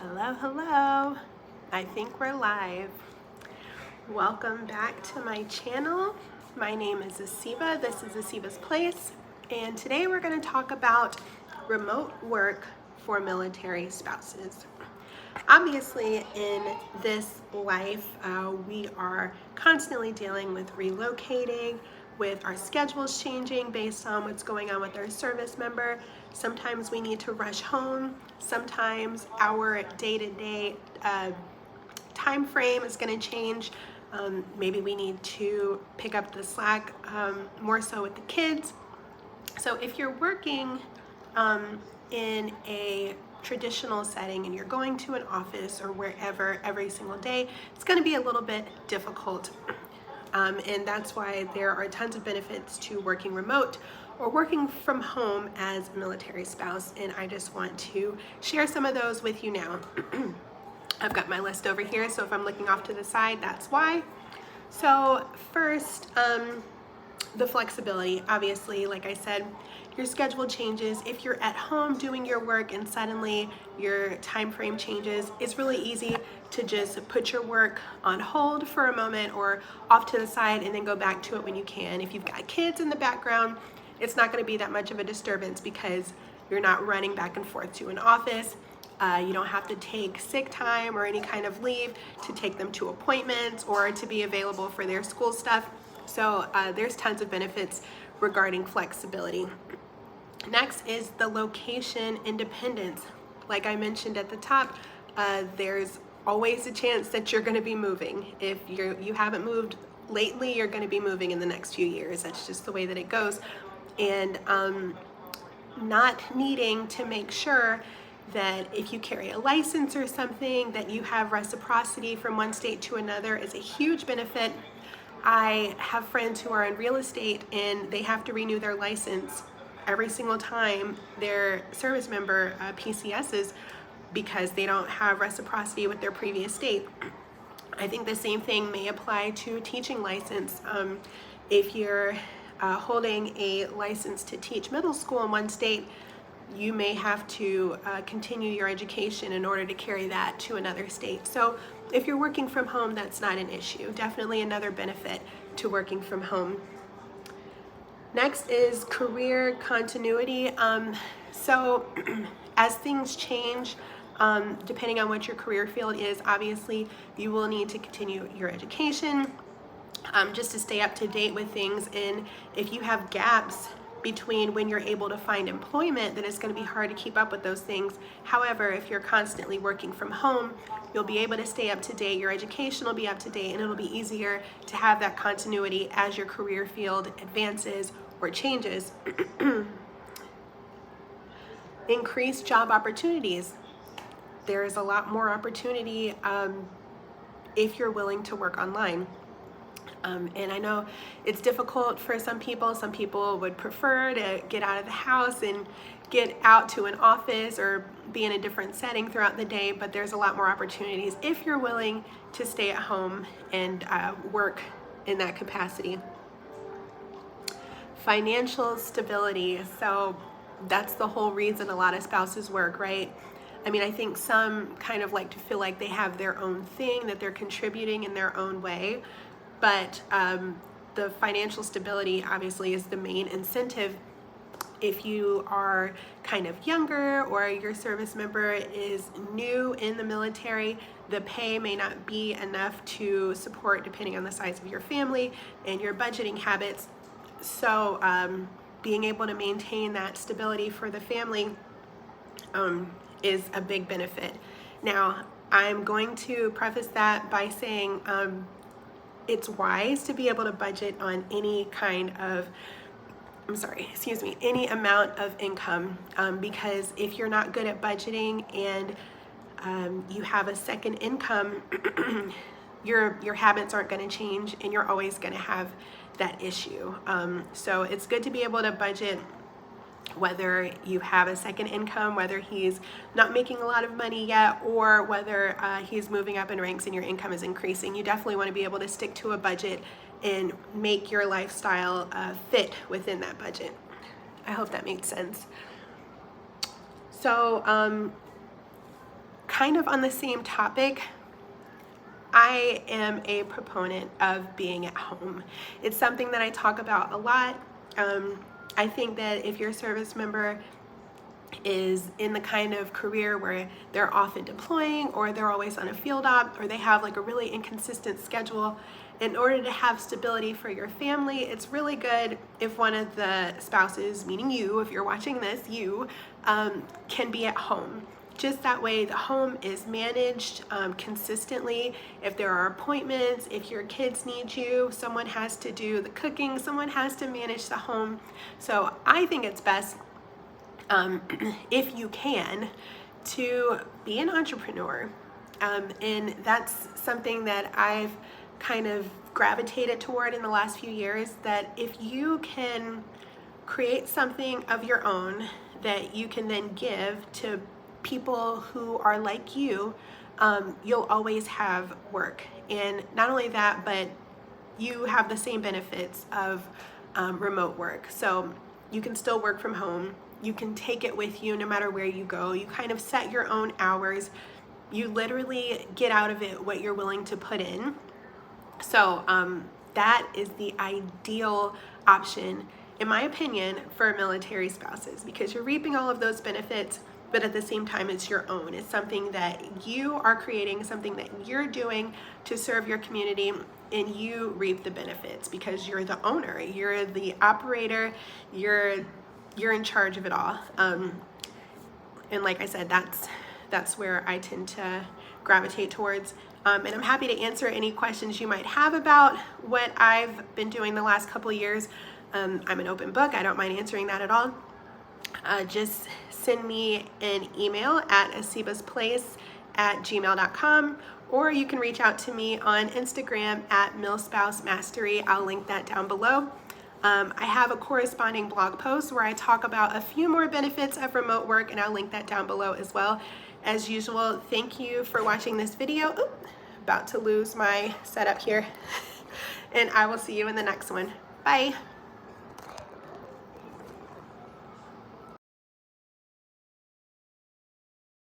Hello, hello. I think we're live. Welcome back to my channel. My name is Asiba. This is Asiba's Place. And today we're going to talk about remote work for military spouses. Obviously, in this life, we are constantly dealing with relocating, with our schedules changing based on what's going on with our service member. Sometimes we need to rush home. Sometimes our day-to-day time frame is going to change. Maybe we need to pick up the slack more so with the kids. So if you're working in a traditional setting and you're going to an office or wherever every single day, it's going to be a little bit difficult. And that's why there are tons of benefits to working remote or working from home as a military spouse. And I just want to share some of those with you now. I've got my list over here, so if I'm looking off to the side, that's why. So first, the flexibility. Obviously, like I said, your schedule changes. If you're at home doing your work and suddenly your time frame changes, it's really easy to just put your work on hold for a moment or off to the side and then go back to it when you can. If you've got kids in the background, it's not going to be that much of a disturbance because you're not running back and forth to an office. You don't have to take sick time or any kind of leave to take them to appointments or to be available for their school stuff. So there's tons of benefits regarding flexibility. Next is the location independence. Like I mentioned at the top, there's always a chance that you're going to be moving. If you haven't moved lately, you're going to be moving in the next few years. That's just the way that it goes. And not needing to make sure that if you carry a license or something, that you have reciprocity from one state to another is a huge benefit. I have friends who are in real estate and they have to renew their license every single time their service member PCSs because they don't have reciprocity with their previous state. I think the same thing may apply to a teaching license. If you're holding a license to teach middle school in one state, you may have to continue your education in order to carry that to another state. So if you're working from home, that's not an issue. Definitely another benefit to working from home. Next is career continuity. So as things change, depending on what your career field is, obviously you will need to continue your education just to stay up to date with things. And if you have gaps between when you're able to find employment, then it's going to be hard to keep up with those things. However, if you're constantly working from home, you'll be able to stay up to date. Your education will be up to date, and it'll be easier to have that continuity as your career field advances or changes. Increased job opportunities. There's a lot more opportunity if you're willing to work online. And I know it's difficult for some people. Some people would prefer to get out of the house and get out to an office or be in a different setting throughout the day, but there's a lot more opportunities if you're willing to stay at home and work in that capacity. Financial stability. So that's the whole reason a lot of spouses work, right? I mean, I think some kind of like to feel like they have their own thing, that they're contributing in their own way. But the financial stability obviously is the main incentive. If you are kind of younger or your service member is new in the military, the pay may not be enough to support depending on the size of your family and your budgeting habits. So being able to maintain that stability for the family is a big benefit. Now, I'm going to preface that by saying it's wise to be able to budget on any kind of, any amount of income, because if you're not good at budgeting and you have a second income, your habits aren't going to change and you're always going to have that issue. So it's good to be able to budget whether you have a second income, whether he's not making a lot of money yet, or whether he's moving up in ranks and your income is increasing. You definitely want to be able to stick to a budget and make your lifestyle fit within that budget. I hope that makes sense. So kind of on the same topic, I am a proponent of being at home. It's something that I talk about a lot. I think that if your service member is in the kind of career where they're often deploying, or they're always on a field op, or they have like a really inconsistent schedule, in order to have stability for your family, it's really good if one of the spouses, meaning you, if you're watching this, you can be at home. Just that way the home is managed consistently. If there are appointments, if your kids need you, someone has to do the cooking, someone has to manage the home. So I think it's best, if you can, to be an entrepreneur. And that's something that I've kind of gravitated toward in the last few years, that if you can create something of your own that you can then give to people who are like you, you'll always have work. And not only that, but you have the same benefits of remote work. So you can still work from home. You can take it with you no matter where you go. You kind of set your own hours. You literally get out of it what you're willing to put in. So that is the ideal option, in my opinion, for military spouses, because you're reaping all of those benefits, but at the same time it's your own. It's something that you are creating, something that you're doing to serve your community, and you reap the benefits because you're the owner, you're the operator, you're in charge of it all. And like I said, that's where I tend to gravitate towards. And I'm happy to answer any questions you might have about what I've been doing the last couple of years. I'm an open book. I don't mind answering that at all. Just send me an email at asibasplace@gmail.com, or you can reach out to me on Instagram at MilSpouseMastery. I'll link that down below. I have a corresponding blog post where I talk about a few more benefits of remote work, and I'll link that down below as well. As usual, thank you for watching this video. Oop, about to lose my setup here. And I will see you in the next one. Bye.